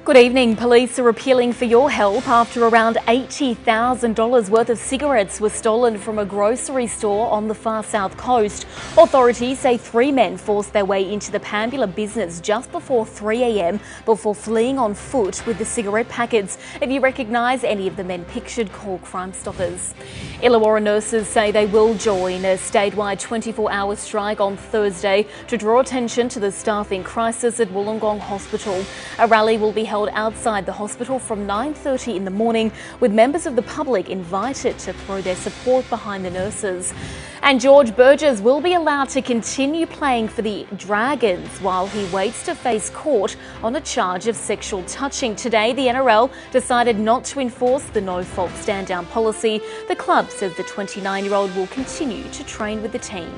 Good evening. Police are appealing for your help after around $80,000 worth of cigarettes were stolen from a grocery store on the far south coast. Authorities say three men forced their way into the Pambula business just before 3 a.m. before fleeing on foot with the cigarette packets. If you recognise any of the men pictured, call Crime Stoppers. Illawarra nurses say they will join a statewide 24-hour strike on Thursday to draw attention to the staffing crisis at Wollongong Hospital. A rally will be held outside the hospital from 9:30 in the morning, with members of the public invited to throw their support behind the nurses. And George Burgess will be allowed to continue playing for the Dragons while he waits to face court on a charge of sexual touching. Today, the NRL decided not to enforce the no-fault stand-down policy. The club says the 29-year-old will continue to train with the team.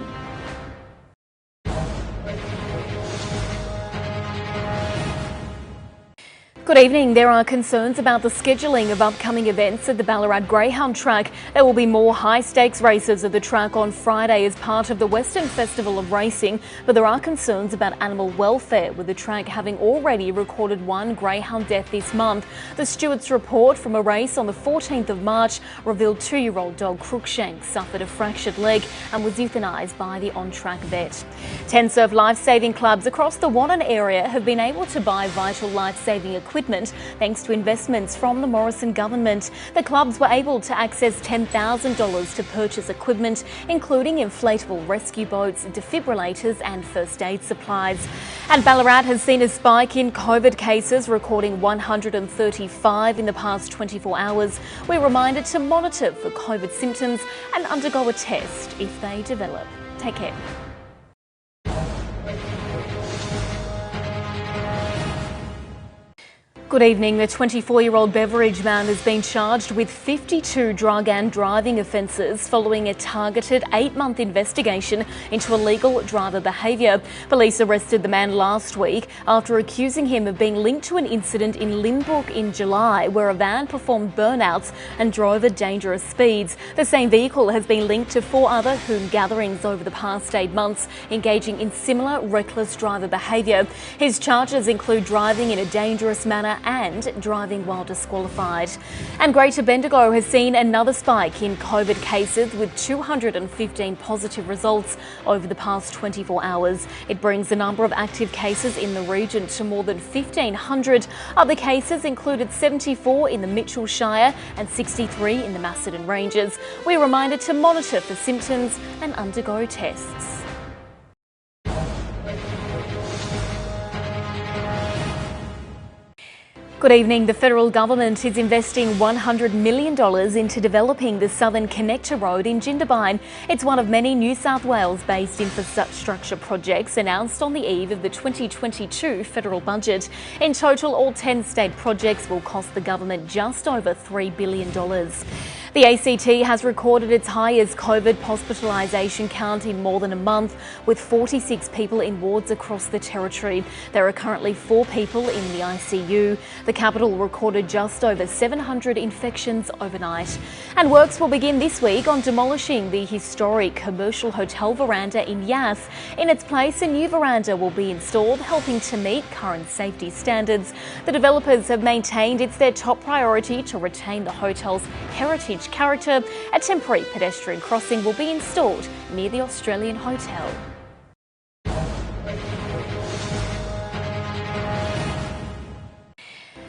Good evening. There are concerns about the scheduling of upcoming events at the Ballarat Greyhound track. There will be more high-stakes races at the track on Friday as part of the Western Festival of Racing, but there are concerns about animal welfare, with the track having already recorded one greyhound death this month. The stewards' report from a race on the 14th of March revealed 2-year-old dog Crookshank suffered a fractured leg and was euthanised by the on-track vet. 10 surf life-saving clubs across the Wannon area have been able to buy vital life-saving equipment thanks to investments from the Morrison government. The clubs were able to access $10,000 to purchase equipment, including inflatable rescue boats, defibrillators and first aid supplies. And Ballarat has seen a spike in COVID cases, recording 135 in the past 24 hours. We're reminded to monitor for COVID symptoms and undergo a test if they develop. Take care. Good evening. The 24-year-old Beveridge man has been charged with 52 drug and driving offences following a targeted 8-month investigation into illegal driver behaviour. Police arrested the man last week after accusing him of being linked to an incident in Limbrook in July where a van performed burnouts and drove at dangerous speeds. The same vehicle has been linked to 4 other hoon gatherings over the past 8 months, engaging in similar reckless driver behaviour. His charges include driving in a dangerous manner and driving while disqualified. And Greater Bendigo has seen another spike in COVID cases with 215 positive results over the past 24 hours. It brings the number of active cases in the region to more than 1,500. Other cases included 74 in the Mitchell Shire and 63 in the Macedon Ranges. We're reminded to monitor for symptoms and undergo tests. Good evening. The federal government is investing $100 million into developing the Southern Connector Road in Jindabyne. It's one of many New South Wales-based infrastructure projects announced on the eve of the 2022 federal budget. In total, all 10 state projects will cost the government just over $3 billion. The ACT has recorded its highest COVID hospitalisation count in more than a month, with 46 people in wards across the territory. There are currently 4 people in the ICU. The capital recorded just over 700 infections overnight. And works will begin this week on demolishing the historic commercial hotel veranda in Deas. In its place, a new veranda will be installed, helping to meet current safety standards. The developers have maintained it's their top priority to retain the hotel's heritage character. A temporary pedestrian crossing will be installed near the Australian Hotel.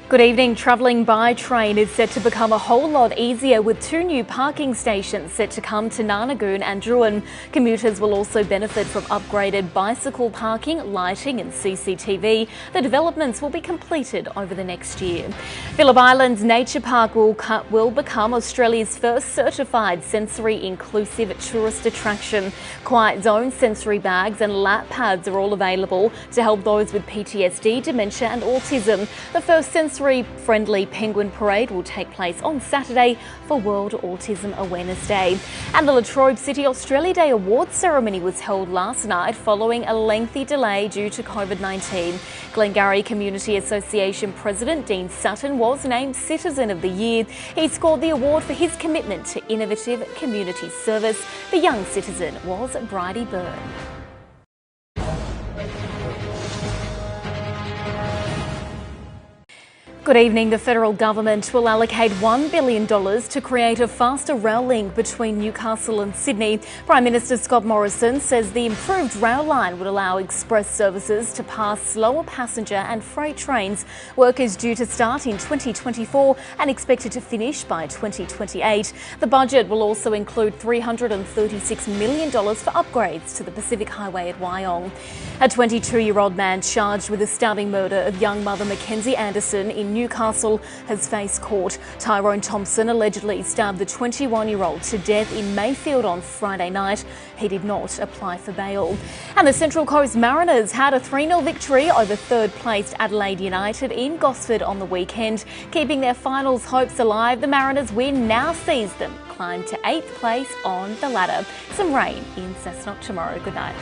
Good evening. Travelling by train is set to become a whole lot easier with 2 new parking stations set to come to Narnagoon and Druin. Commuters will also benefit from upgraded bicycle parking, lighting and CCTV. The developments will be completed over the next year. Phillip Island's Nature Park will become Australia's first certified sensory inclusive tourist attraction. Quiet zone sensory bags and lap pads are all available to help those with PTSD, dementia and autism. The first sensory-friendly penguin parade will take place on Saturday for World Autism Awareness Day. And the Latrobe City Australia Day Awards ceremony was held last night following a lengthy delay due to COVID-19. Glengarry Community Association President Dean Sutton was named Citizen of the Year. He scored the award for his commitment to innovative community service. The young citizen was Bridie Byrne. Good evening. The federal government will allocate $1 billion to create a faster rail link between Newcastle and Sydney. Prime Minister Scott Morrison says the improved rail line would allow express services to pass slower passenger and freight trains. Work is due to start in 2024 and expected to finish by 2028. The budget will also include $336 million for upgrades to the Pacific Highway at Wollongong. A 22-year-old man charged with the stabbing murder of young mother Mackenzie Anderson in Newcastle has faced court. Tyrone Thompson allegedly stabbed the 21-year-old to death in Mayfield on Friday night. He did not apply for bail. And the Central Coast Mariners had a 3-0 victory over third-placed Adelaide United in Gosford on the weekend. Keeping their finals hopes alive, the Mariners' win now sees them climb to 8th place on the ladder. Some rain in Cessnock tomorrow. Good night.